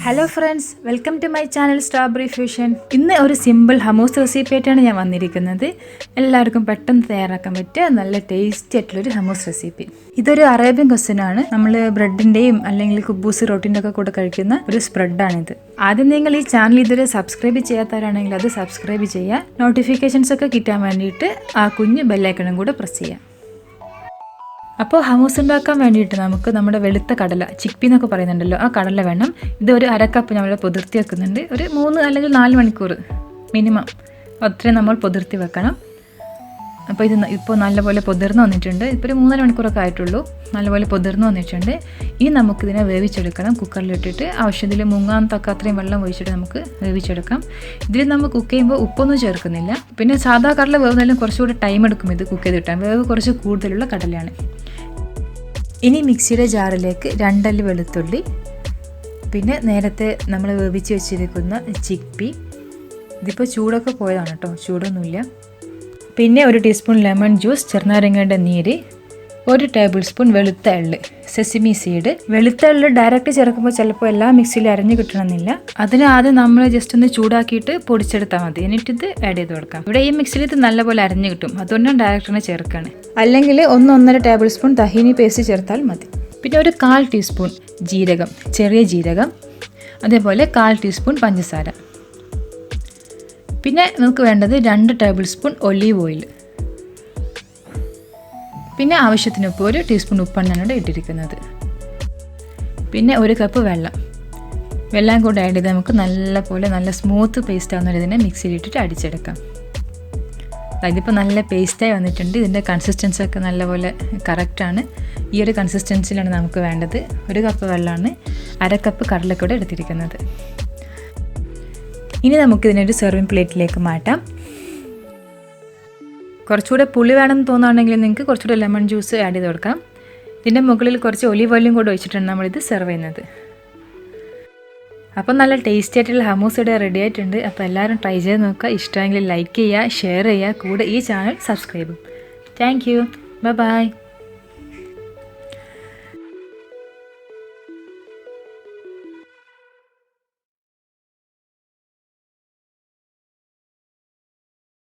Hello friends, welcome to my channel strawberry fusion. ഇന്ന് ഒരു simple hummus recipe ആയിട്ടാണ് ഞാൻ വന്നിരിക്കുന്നത്. എല്ലാവർക്കും പെട്ടെന്ന് തയ്യാറാക്കാൻ പറ്റിയ നല്ല ടേസ്റ്റി ആയിട്ടുള്ളൊരു ഹമൂസ് റെസിപ്പി. ഇതൊരു അറേബ്യൻ ക്വസ്റ്റനാണ്. നമ്മൾ ബ്രെഡിൻ്റെയും അല്ലെങ്കിൽ കുബൂസ് റൊട്ടിൻ്റെ ഒക്കെ കൂടെ കഴിക്കുന്ന ഒരു സ്പ്രെഡാണിത്. ആദ്യം നിങ്ങൾ ഈ ചാനൽ ഇതുവരെ സബ്സ്ക്രൈബ് ചെയ്യാത്തവരാണെങ്കിൽ അത് സബ്സ്ക്രൈബ് ചെയ്യുക. നോട്ടിഫിക്കേഷൻസ് ഒക്കെ കിട്ടാൻ വേണ്ടിയിട്ട് ആ കുഞ്ഞ് ബെല്ലൈക്കണും കൂടെ പ്രസ് ചെയ്യാം. അപ്പോൾ ഹമൂസ് ഉണ്ടാക്കാൻ വേണ്ടിയിട്ട് നമുക്ക് നമ്മുടെ വെളുത്ത കടല, ചിക്പി എന്നൊക്കെ പറയുന്നുണ്ടല്ലോ, ആ കടല വേണം. ഇതൊരു അരക്കപ്പ് നമ്മൾ പൊതിർത്തി വെക്കുന്നുണ്ട്. ഒരു 3 അല്ലെങ്കിൽ 4 മണിക്കൂർ മിനിമം അത്രയും നമ്മൾ പൊതിർത്തി വെക്കണം. അപ്പോൾ ഇത് ഇപ്പോൾ നല്ലപോലെ പൊതിർന്ന് വന്നിട്ടുണ്ട്. ഇപ്പോൾ ഒരു 3 മണിക്കൂറൊക്കെ ആയിട്ടുള്ളൂ. നല്ലപോലെ പൊതിർന്ന് വന്നിട്ടുണ്ട്. ഇനി നമുക്കിതിനെ വേവിച്ചെടുക്കണം. കുക്കറിലിട്ടിട്ട് ആവശ്യത്തിൽ മുങ്ങാൻ തക്കത്രയും വെള്ളം ഒഴിച്ചിട്ട് നമുക്ക് വേവിച്ചെടുക്കാം. ഇതിൽ നമ്മൾ കുക്ക് ചെയ്യുമ്പോൾ ഉപ്പൊന്നും ചേർക്കുന്നില്ല. പിന്നെ സാധാ കടല വേവുന്നതിലും കുറച്ചുകൂടി ടൈം എടുക്കും ഇത് കുക്ക് ചെയ്ത് കിട്ടാൻ. വേവ് കുറച്ച് കൂടുതലുള്ള കടലയാണ്. ഇനി മിക്സിയുടെ ജാറിലേക്ക് 2 അല്ലി വെളുത്തുള്ളി, പിന്നെ നേരത്തെ നമ്മൾ വേവിച്ച് വെച്ചിരിക്കുന്ന ചിക്പി, ഇതിപ്പോൾ ചൂടൊക്കെ പോയതാണ് കേട്ടോ, ചൂടൊന്നുമില്ല. പിന്നെ 1 ടീസ്പൂൺ ലെമൺ ജ്യൂസ്, ചെറുനാരങ്ങയുടെ നീര്, 1 ടേബിൾ സ്പൂൺ വെളുത്ത എള്ള്, സെസിമി സീഡ്. വെളുത്ത എള്ള് ഡയറക്റ്റ് ചേർക്കുമ്പോൾ ചിലപ്പോൾ എല്ലാ മിക്സിയിലും അരഞ്ഞു കിട്ടണമെന്നില്ല. അതിന് ആദ്യം നമ്മൾ ജസ്റ്റ് ഒന്ന് ചൂടാക്കിയിട്ട് പൊടിച്ചെടുത്താൽ മതി. എന്നിട്ടിത് ആഡ് ചെയ്ത് കൊടുക്കാം. ഇവിടെ ഈ മിക്സിയിൽ ഇത് നല്ലപോലെ അരഞ്ഞു കിട്ടും. അതുകൊണ്ടാണ് ഡയറക്റ്റിനെ ചേർക്കുകയാണ്. അല്ലെങ്കിൽ 1-1.5 ടേബിൾ സ്പൂൺ തഹീനി പേസ്റ്റ് ചേർത്താൽ മതി. പിന്നെ ഒരു 1/4 ടീസ്പൂൺ ജീരകം, ചെറിയ ജീരകം, അതേപോലെ 1/4 ടീസ്പൂൺ പഞ്ചസാര. പിന്നെ നമുക്ക് വേണ്ടത് 2 ടേബിൾ സ്പൂൺ ഒലീവ് ഓയിൽ. പിന്നെ ആവശ്യത്തിന് ഉപ്പ്, 1 ടീസ്പൂൺ ഉപ്പാണ് ഞാനിവിടെ ഇട്ടിരിക്കുന്നത്. പിന്നെ 1 കപ്പ് വെള്ളം കൂടെ ആഡ് ചെയ്ത് നമുക്ക് നല്ല സ്മൂത്ത് പേസ്റ്റ് ആവുന്ന ഇതിനെ മിക്സിയിലിട്ടിട്ട് അടിച്ചെടുക്കാം. ഇതിപ്പോൾ നല്ല പേസ്റ്റായി വന്നിട്ടുണ്ട്. ഇതിൻ്റെ കൺസിസ്റ്റൻസി ഒക്കെ നല്ലപോലെ കറക്റ്റാണ്. ഈ ഒരു കൺസിസ്റ്റൻസിലാണ് നമുക്ക് വേണ്ടത്. 1 കപ്പ് വെള്ളമാണ് 1/2 കപ്പ് കടലക്കൂടെ എടുത്തിരിക്കുന്നത്. ഇനി നമുക്കിതിനൊരു സെർവിങ് പ്ലേറ്റിലേക്ക് മാറ്റാം. കുറച്ചുകൂടെ പുളി വേണമെന്ന് തോന്നുകയാണെങ്കിൽ നിങ്ങൾക്ക് കുറച്ചുകൂടെ ലെമൺ ജ്യൂസ് ആഡ് ചെയ്ത് കൊടുക്കാം. ഇതിൻ്റെ മുകളിൽ കുറച്ച് ഒലിവ് ഓയിലും കൂടെ ഒഴിച്ചിട്ടാണ് നമ്മളിത് സെർവ് ചെയ്യുന്നത്. അപ്പോൾ നല്ല ടേസ്റ്റി ആയിട്ടുള്ള ഹമൂസ് ഇവിടെ റെഡി ആയിട്ടുണ്ട്. അപ്പോൾ എല്ലാവരും ട്രൈ ചെയ്ത് നോക്കുക. ഇഷ്ടമെങ്കിൽ ലൈക്ക് ചെയ്യുക, ഷെയർ ചെയ്യുക, കൂടെ ഈ channel subscribe. Thank you. By.